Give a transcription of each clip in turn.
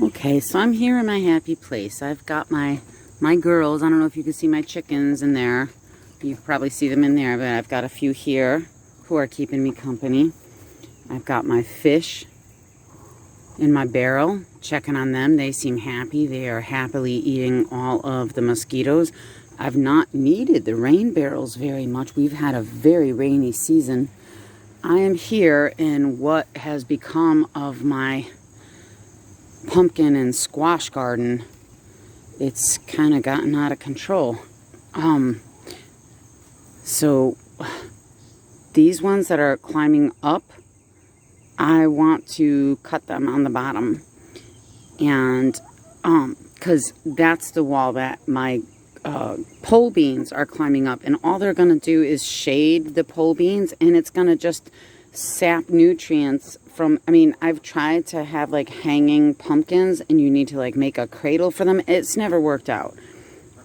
Okay, so I'm here in my happy place. I've got my girls. I don't know if you can see my chickens in there. You probably see them in there, but I've got a few here who are keeping me company. I've got my fish in my barrel, checking on them. They seem happy. They are happily eating all of the mosquitoes. I've not needed the rain barrels very much. We've had a very rainy season. I am here in what has become of my pumpkin and squash garden. It's kind of gotten out of control. So these ones that are climbing up, I want to cut them on the bottom, and because that's the wall that my pole beans are climbing up, and all they're going to do is shade the pole beans, and it's going to just sap nutrients from, I mean, I've tried to have like hanging pumpkins and you need to like make a cradle for them. It's never worked out.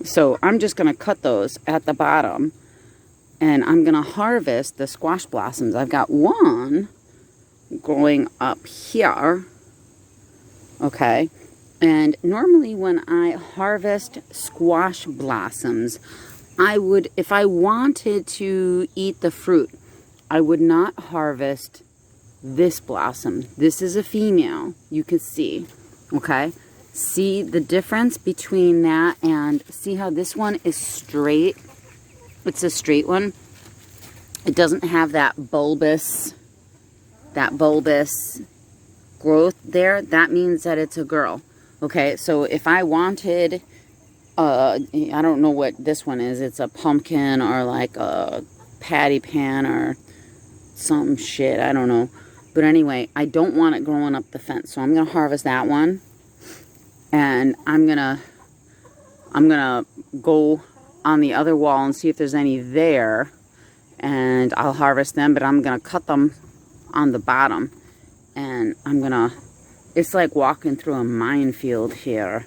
So I'm just going to cut those at the bottom, and I'm going to harvest the squash blossoms. I've got one growing up here. Okay. And normally when I harvest squash blossoms, I would, if I wanted to eat the fruit, I would not harvest this blossom. This is a female, you can see. Okay. See the difference between that, and see how this one is straight. It's a straight one. It doesn't have that bulbous growth there. That means that it's a girl. Okay, so if I wanted, I don't know what this one is. It's a pumpkin or like a patty pan or some shit. I don't know. But anyway, I don't want it growing up the fence. So I'm going to harvest that one. And I'm going to go on the other wall and see if there's any there. And I'll harvest them, but I'm going to cut them on the bottom. And I'm going to, it's like walking through a minefield here.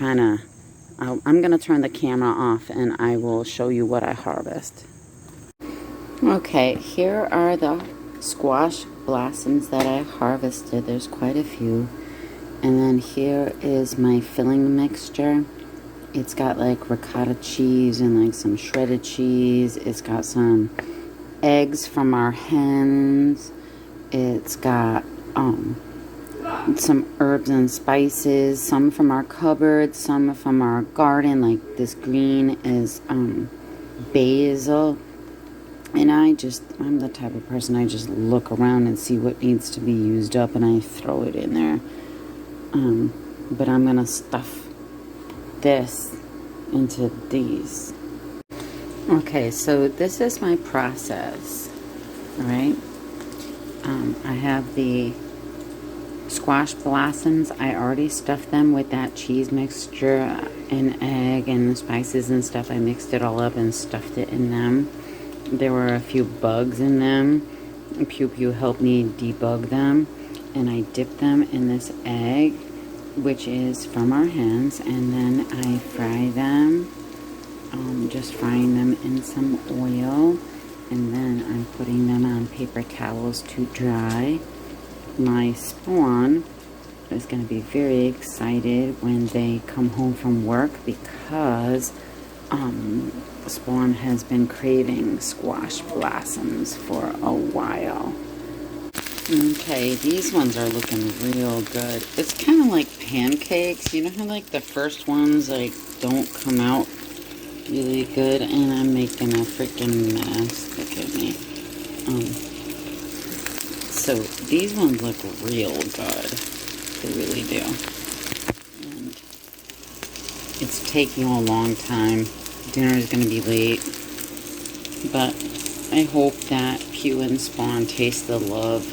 I'm going to turn the camera off and I will show you what I harvest. Okay, here are the squash blossoms that I harvested. There's quite a few. And then here is my filling mixture. It's got like ricotta cheese and like some shredded cheese. It's got some eggs from our hens. It's got some herbs and spices, some from our cupboard, some from our garden. Like this green is basil. And I'm the type of person, I just look around and see what needs to be used up and I throw it in there. But I'm going to stuff this into these. Okay, so this is my process. All right. I have the squash blossoms. I already stuffed them with that cheese mixture and egg and the spices and stuff. I mixed it all up and stuffed it in them. There were a few bugs in them. Pew Pew helped me debug them. And I dipped them in this egg, which is from our hens. And then I fry them. Just frying them in some oil. And then I'm putting them on paper towels to dry. My spawn is going to be very excited when they come home from work, because Spawn has been craving squash blossoms for a while. Okay, these ones are looking real good. It's kind of like pancakes. You know how like the first ones like don't come out really good, and I'm making a freaking mess. Look at me. So these ones look real good. They really do. And it's taking a long time. Dinner is going to be late. But I hope that Pew and Spawn taste the love